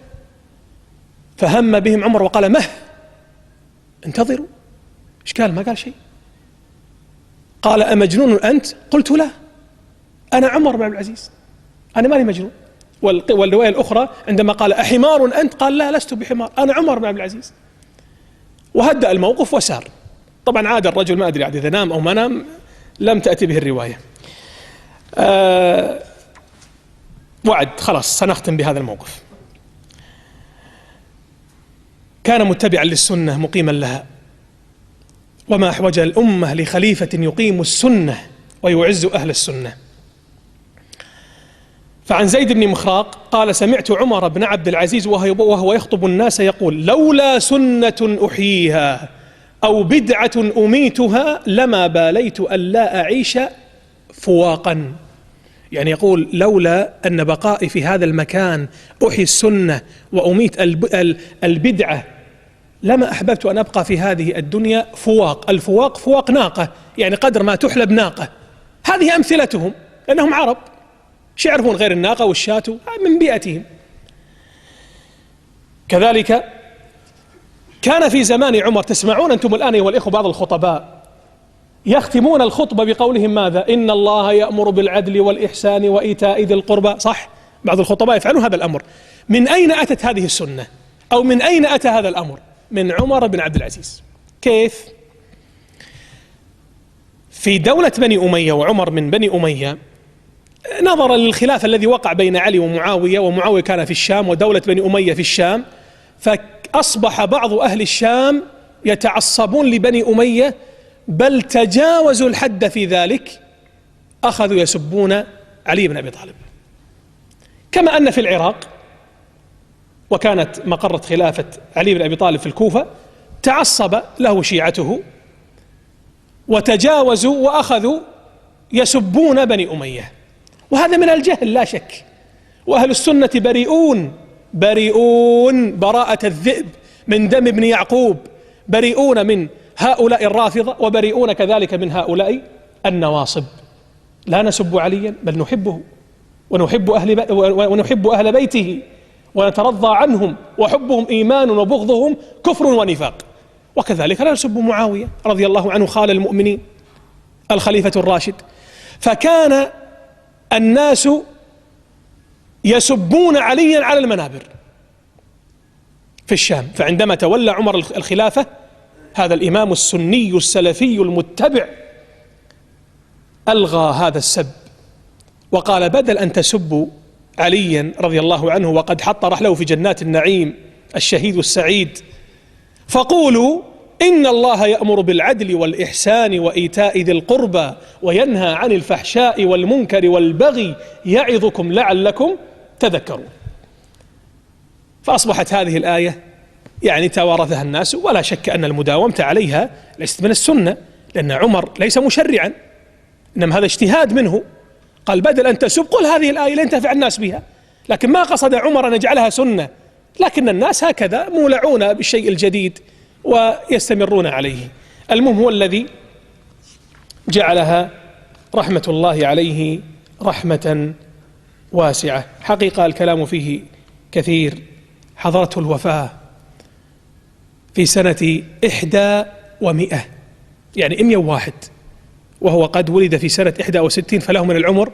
فهم بهم عمر وقال: مه، انتظروا. إيش قال؟ ما قال شيء. قال: أمجنون أنت؟ قلت لا، أنا عمر بن عبد العزيز، أنا ماني مجنون. والرواية الأخرى عندما قال: أحمار أنت؟ قال: لا، لست بحمار، أنا عمر بن عبد العزيز. وهدأ الموقف وسار. طبعا عاد الرجل، ما أدري عاد إذا نام أو ما نام، لم تأتي به الرواية. وعد، خلاص سنختم بهذا الموقف. كان متبعا للسنة مقيما لها، وما أحوج الأمة لخليفة يقيم السنة ويعز أهل السنة. فعن زيد بن مخراق قال: سمعت عمر بن عبد العزيز وهو يخطب الناس يقول: لولا سنة أحييها أو بدعة أميتها لما باليت ألا أعيش فواقا. يعني يقول: لولا أن بقائي في هذا المكان أحيي السنة وأميت البدعة لما أحببت أن أبقى في هذه الدنيا فواق. الفواق فواق ناقة، يعني قدر ما تحلب ناقة. هذه أمثلتهم، لأنهم عرب، شو يعرفون غير الناقة والشاة من بيئتهم. كذلك كان في زمان عمر، تسمعون أنتم الآن أيها الإخوة بعض الخطباء يختمون الخطبة بقولهم ماذا؟ إن الله يأمر بالعدل والإحسان وإيتاء ذي القربى. صح، بعض الخطباء يفعلون هذا الأمر. من أين أتت هذه السنة؟ أو من أين أتى هذا الأمر؟ من عمر بن عبد العزيز. كيف؟ في دولة بني أمية، وعمر من بني أمية، نظرا للخلاف الذي وقع بين علي ومعاوية، ومعاوية كان في الشام ودولة بني أمية في الشام، فأصبح بعض أهل الشام يتعصبون لبني أمية، بل تجاوزوا الحد في ذلك، أخذوا يسبون علي بن أبي طالب. كما أن في العراق، وكانت مقرة خلافة علي بن أبي طالب في الكوفة، تعصب له شيعته وتجاوزوا وأخذوا يسبون بني أمية، وهذا من الجهل لا شك. وأهل السنة بريئون براءة الذئب من دم ابن يعقوب، بريئون من هؤلاء الرافضة، وبريئون كذلك من هؤلاء النواصب. لا نسب عليا، بل نحبه ونحب أهل بيته ونترضى عنهم، وحبهم إيمان وبغضهم كفر ونفاق. وكذلك لا نسب معاوية رضي الله عنه خال المؤمنين الخليفة الراشد. فكان الناس يسبون عليا على المنابر في الشام. فعندما تولى عمر الخلافة، هذا الإمام السني السلفي المتبع ألغى هذا السب، وقال: بدل أن تسبوا عليا رضي الله عنه وقد حط رحله في جنات النعيم الشهيد السعيد، فقولوا إن الله يأمر بالعدل والإحسان وإيتاء ذي القربى وينهى عن الفحشاء والمنكر والبغي يعظكم لعلكم تذكرون. فأصبحت هذه الآية يعني توارثها الناس، ولا شك أن المداومة عليها ليست من السنة، لأن عمر ليس مشرعا، إنما هذا اجتهاد منه، قال بدل أن تسب قل هذه الآية لينتفع الناس بها، لكن ما قصد عمر أن يجعلها سنة، لكن الناس هكذا مولعون بالشيء الجديد ويستمرون عليه. المهم هو الذي جعلها رحمة الله عليه رحمة واسعة. حقيقة الكلام فيه كثير. حضرته الوفاة في سنة 100، يعني 101، وهو قد ولد في سنة 61، فله من العمر